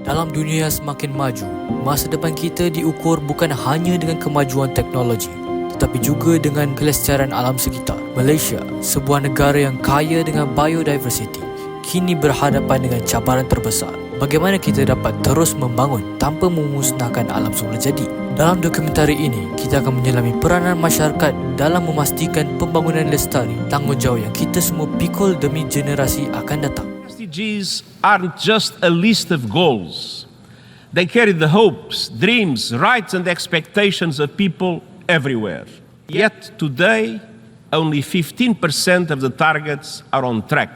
Dalam dunia yang semakin maju, masa depan kita diukur bukan hanya dengan kemajuan teknologi, tetapi juga dengan kelestarian alam sekitar. Malaysia, sebuah negara yang kaya dengan biodiversity, kini berhadapan dengan cabaran terbesar. Bagaimana kita dapat terus membangun tanpa memusnahkan alam semula jadi? Dalam dokumentari ini, kita akan menyelami peranan masyarakat dalam memastikan pembangunan lestari, tanggungjawab yang kita semua pikul demi generasi akan datang. SDGs aren't just a list of goals. They carry the hopes, dreams, rights and expectations of people everywhere. Yet today, only 15% of the targets are on track,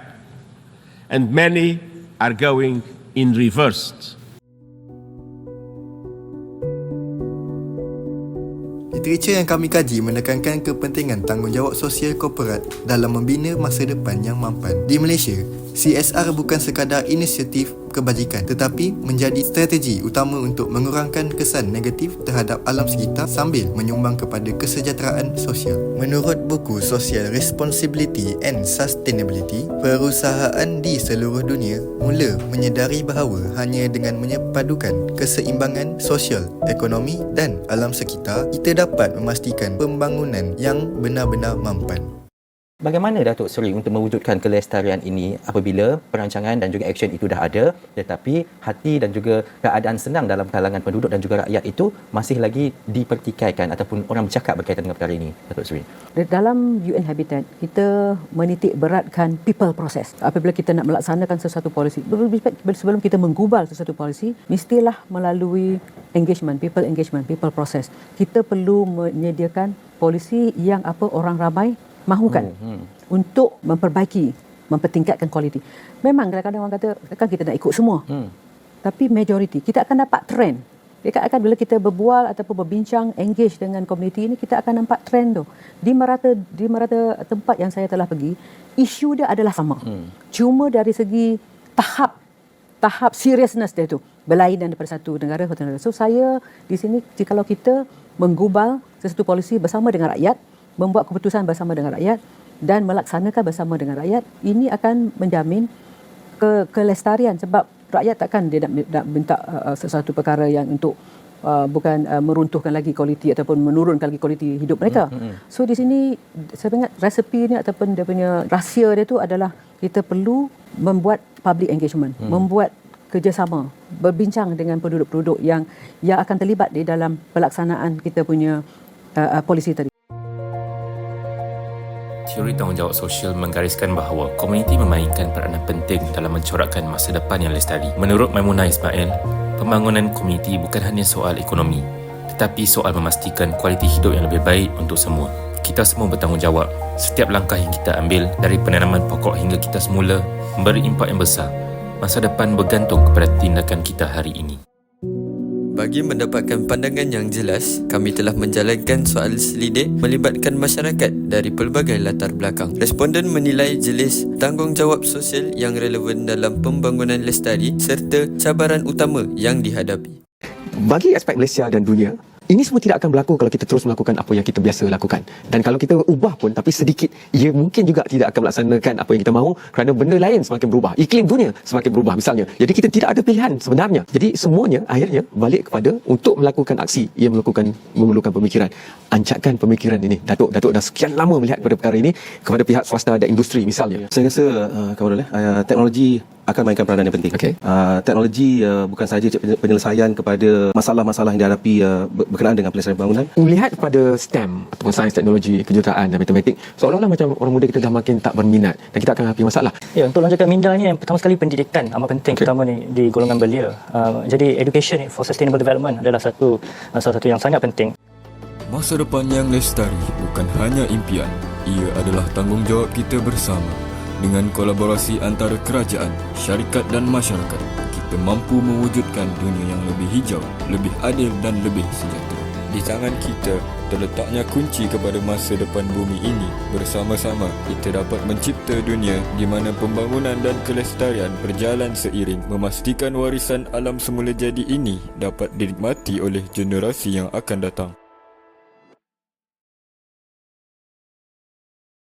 and many are going in reverse. Literatur yang kami kaji menekankan kepentingan tanggungjawab sosial korporat dalam membina masa depan yang mampan. Di Malaysia, CSR bukan sekadar inisiatif kebajikan tetapi menjadi strategi utama untuk mengurangkan kesan negatif terhadap alam sekitar sambil menyumbang kepada kesejahteraan sosial. Menurut buku Social Responsibility and Sustainability, perusahaan di seluruh dunia mula menyedari bahawa hanya dengan menyepadukan keseimbangan sosial, ekonomi dan alam sekitar, kita dapat memastikan pembangunan yang benar-benar mampan. Bagaimana Datuk Seri untuk mewujudkan kelestarian ini apabila perancangan dan juga action itu dah ada tetapi hati dan juga keadaan senang dalam kalangan penduduk dan juga rakyat itu masih lagi dipertikaikan ataupun orang bercakap berkaitan dengan perkara ini, Datuk Seri? Dalam UN Habitat, kita menitik beratkan people process. Apabila kita nak melaksanakan sesuatu polisi, sebelum kita menggubal sesuatu polisi, mestilah melalui people process. Kita perlu menyediakan polisi yang orang ramai mahukan untuk memperbaiki, mempertingkatkan kualiti. Memang kadang-kadang orang kata kan kita nak ikut semua. Tapi majoriti kita akan dapat trend. Dekat akan bila kita berbual ataupun berbincang, engage dengan komuniti ini, kita akan nampak trend tu. Di merata tempat yang saya telah pergi, isu dia adalah sama. Cuma dari segi tahap seriousness dia tu berlainan daripada satu negara ke satu negara. So saya di sini jikalau kita menggubal sesuatu polisi bersama dengan rakyat, membuat keputusan bersama dengan rakyat dan melaksanakan bersama dengan rakyat, ini akan menjamin kelestarian sebab rakyat takkan dia nak minta sesuatu perkara yang untuk bukan meruntuhkan lagi kualiti ataupun menurunkan lagi kualiti hidup mereka. So di sini saya ingat resepi ni ataupun dia punya rahsia dia tu adalah kita perlu membuat public engagement, membuat kerjasama, berbincang dengan penduduk-penduduk yang akan terlibat di dalam pelaksanaan kita punya polisi tadi. Teori tanggungjawab sosial menggariskan bahawa komuniti memainkan peranan penting dalam mencorakkan masa depan yang lestari. Menurut Maimunah Ismail, pembangunan komuniti bukan hanya soal ekonomi, tetapi soal memastikan kualiti hidup yang lebih baik untuk semua. Kita semua bertanggungjawab. Setiap langkah yang kita ambil, dari penanaman pokok hingga kita semula, memberi impak yang besar. Masa depan bergantung kepada tindakan kita hari ini. Bagi mendapatkan pandangan yang jelas, kami telah menjalankan soal selidik melibatkan masyarakat dari pelbagai latar belakang. Responden menilai jenis tanggungjawab sosial yang relevan dalam pembangunan lestari serta cabaran utama yang dihadapi. Bagi aspek Malaysia dan dunia, ini semua tidak akan berlaku kalau kita terus melakukan apa yang kita biasa lakukan. Dan kalau kita ubah pun, tapi sedikit, ia mungkin juga tidak akan melaksanakan apa yang kita mahu kerana benda lain semakin berubah. Iklim dunia semakin berubah misalnya. Jadi kita tidak ada pilihan sebenarnya. Jadi semuanya akhirnya balik kepada untuk melakukan aksi. Ia memerlukan pemikiran. Ancakkan pemikiran ini. Datuk dah sekian lama melihat pada perkara ini kepada pihak swasta dan industri misalnya. Saya rasa teknologi akan mainkan peranan yang penting. Teknologi bukan sahaja penyelesaian kepada masalah-masalah yang dihadapi berkenaan dengan pelestarian bangunan. Melihat pada STEM ataupun sains, teknologi, kejuruteraan dan matematik, seolah-olah macam orang muda kita dah makin tak berminat dan kita akan hadapi masalah. Ya, untuk lonjakan minda ni yang pertama sekali pendidikan amat penting, terutama ni di golongan belia. Jadi education for sustainable development adalah salah satu yang sangat penting. Masa depan yang lestari bukan hanya impian, ia adalah tanggungjawab kita bersama. Dengan kolaborasi antara kerajaan, syarikat dan masyarakat, kita mampu mewujudkan dunia yang lebih hijau, lebih adil dan lebih sejahtera. Di tangan kita terletaknya kunci kepada masa depan bumi ini. Bersama-sama, kita dapat mencipta dunia di mana pembangunan dan kelestarian berjalan seiring, memastikan warisan alam semula jadi ini dapat dinikmati oleh generasi yang akan datang.